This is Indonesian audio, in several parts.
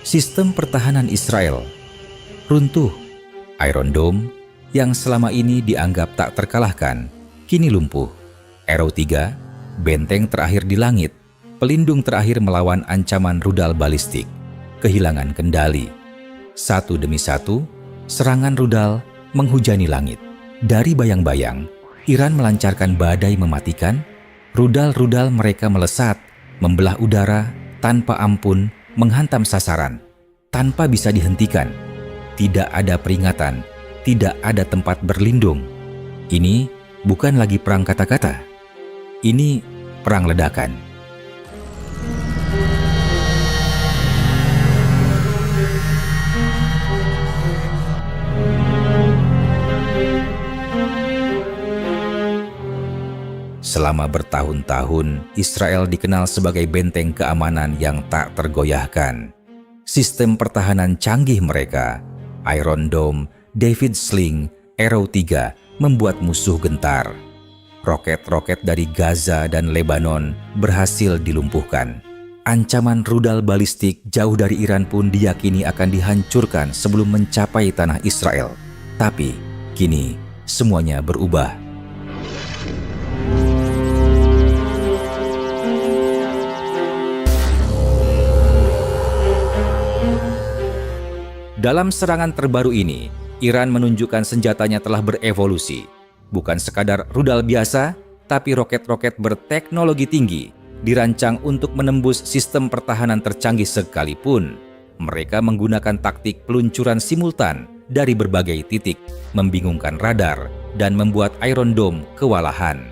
Sistem pertahanan Israel runtuh. Iron Dome yang selama ini dianggap tak terkalahkan, kini lumpuh. Arrow 3, benteng terakhir di langit, pelindung terakhir melawan ancaman rudal balistik, kehilangan kendali. Satu demi satu, serangan rudal menghujani langit. Dari bayang-bayang, Iran melancarkan badai mematikan. Rudal-rudal mereka melesat, membelah udara tanpa ampun, menghantam sasaran, tanpa bisa dihentikan. Tidak ada peringatan, tidak ada tempat berlindung. Ini bukan lagi perang kata-kata. Ini perang ledakan. Selama bertahun-tahun, Israel dikenal sebagai benteng keamanan yang tak tergoyahkan. Sistem pertahanan canggih mereka, Iron Dome, David Sling, Arrow 3, membuat musuh gentar. Roket-roket dari Gaza dan Lebanon berhasil dilumpuhkan. Ancaman rudal balistik jauh dari Iran pun diyakini akan dihancurkan sebelum mencapai tanah Israel. Tapi kini semuanya berubah. Dalam serangan terbaru ini, Iran menunjukkan senjatanya telah berevolusi. Bukan sekadar rudal biasa, tapi roket-roket berteknologi tinggi, dirancang untuk menembus sistem pertahanan tercanggih sekalipun. Mereka menggunakan taktik peluncuran simultan dari berbagai titik, membingungkan radar, dan membuat Iron Dome kewalahan.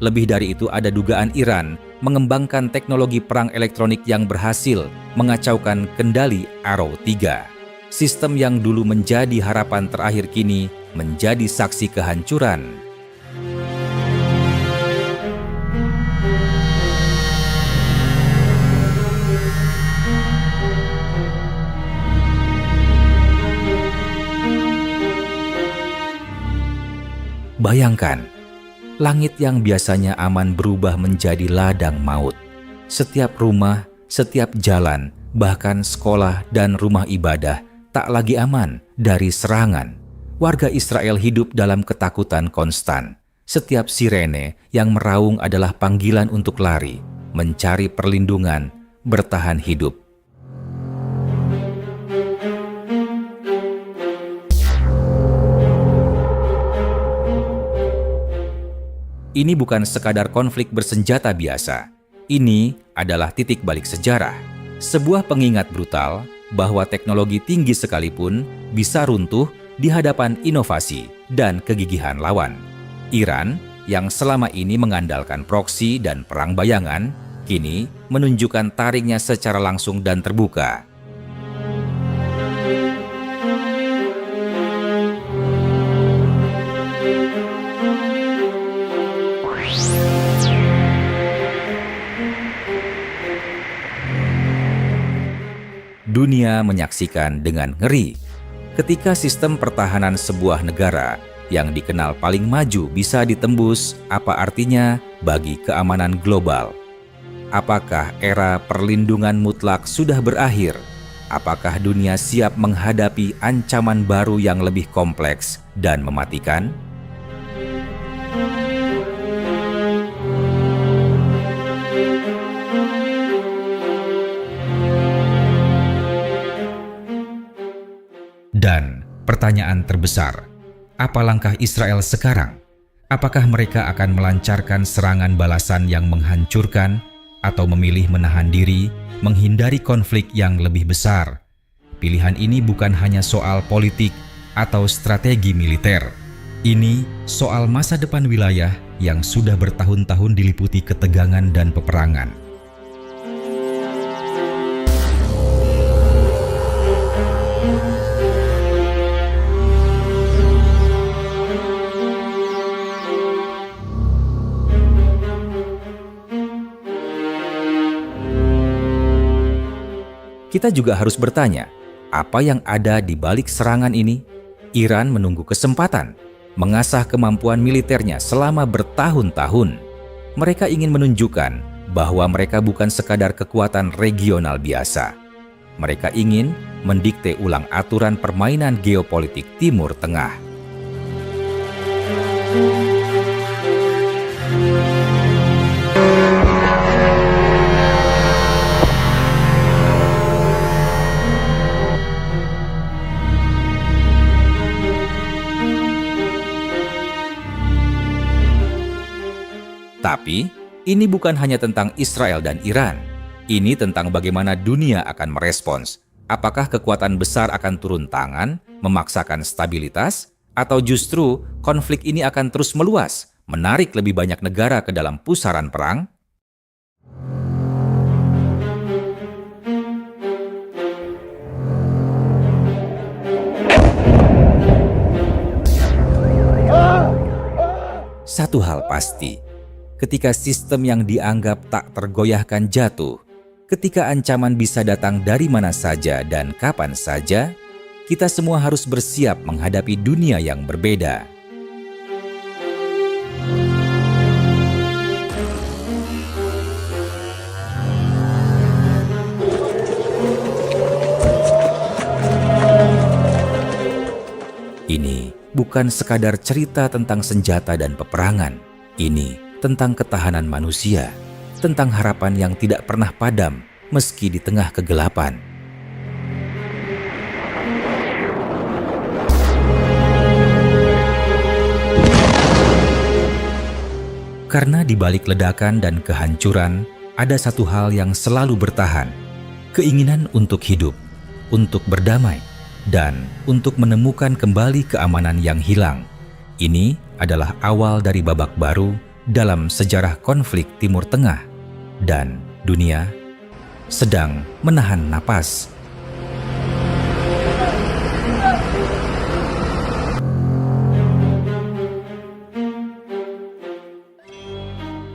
Lebih dari itu, ada dugaan Iran mengembangkan teknologi perang elektronik yang berhasil mengacaukan kendali Arrow 3. Sistem yang dulu menjadi harapan terakhir kini menjadi saksi kehancuran. Bayangkan, langit yang biasanya aman berubah menjadi ladang maut. Setiap rumah, setiap jalan, bahkan sekolah dan rumah ibadah tak lagi aman dari serangan. Warga Israel hidup dalam ketakutan konstan. Setiap sirene yang meraung adalah panggilan untuk lari, mencari perlindungan, bertahan hidup. Ini bukan sekadar konflik bersenjata biasa. Ini adalah titik balik sejarah. Sebuah pengingat brutal bahwa teknologi tinggi sekalipun bisa runtuh di hadapan inovasi dan kegigihan lawan. Iran, yang selama ini mengandalkan proksi dan perang bayangan, kini menunjukkan taringnya secara langsung dan terbuka. Dunia menyaksikan dengan ngeri ketika sistem pertahanan sebuah negara yang dikenal paling maju bisa ditembus. Apa artinya bagi keamanan global? Apakah era perlindungan mutlak sudah berakhir? Apakah dunia siap menghadapi ancaman baru yang lebih kompleks dan mematikan? Dan pertanyaan terbesar, apa langkah Israel sekarang? Apakah mereka akan melancarkan serangan balasan yang menghancurkan atau memilih menahan diri, menghindari konflik yang lebih besar? Pilihan ini bukan hanya soal politik atau strategi militer. Ini soal masa depan wilayah yang sudah bertahun-tahun diliputi ketegangan dan peperangan. Kita juga harus bertanya, apa yang ada di balik serangan ini? Iran menunggu kesempatan, mengasah kemampuan militernya selama bertahun-tahun. Mereka ingin menunjukkan bahwa mereka bukan sekadar kekuatan regional biasa. Mereka ingin mendikte ulang aturan permainan geopolitik Timur Tengah. Tapi, ini bukan hanya tentang Israel dan Iran. Ini tentang bagaimana dunia akan merespons. Apakah kekuatan besar akan turun tangan, memaksakan stabilitas, atau justru konflik ini akan terus meluas, menarik lebih banyak negara ke dalam pusaran perang? Satu hal pasti, ketika sistem yang dianggap tak tergoyahkan jatuh, ketika ancaman bisa datang dari mana saja dan kapan saja, kita semua harus bersiap menghadapi dunia yang berbeda. Ini bukan sekadar cerita tentang senjata dan peperangan. Ini tentang ketahanan manusia, tentang harapan yang tidak pernah padam meski di tengah kegelapan. Karena di balik ledakan dan kehancuran, ada satu hal yang selalu bertahan, keinginan untuk hidup, untuk berdamai, dan untuk menemukan kembali keamanan yang hilang. Ini adalah awal dari babak baru dalam sejarah konflik Timur Tengah, dan dunia sedang menahan napas.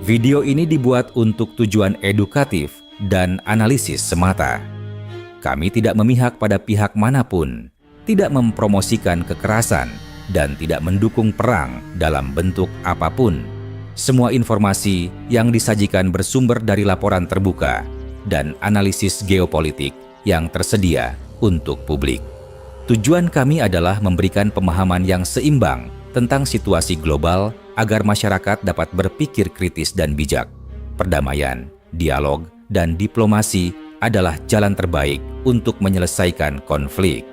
Video ini dibuat untuk tujuan edukatif dan analisis semata. Kami tidak memihak pada pihak manapun, tidak mempromosikan kekerasan, dan tidak mendukung perang dalam bentuk apapun. Semua informasi yang disajikan bersumber dari laporan terbuka dan analisis geopolitik yang tersedia untuk publik. Tujuan kami adalah memberikan pemahaman yang seimbang tentang situasi global agar masyarakat dapat berpikir kritis dan bijak. Perdamaian, dialog, dan diplomasi adalah jalan terbaik untuk menyelesaikan konflik.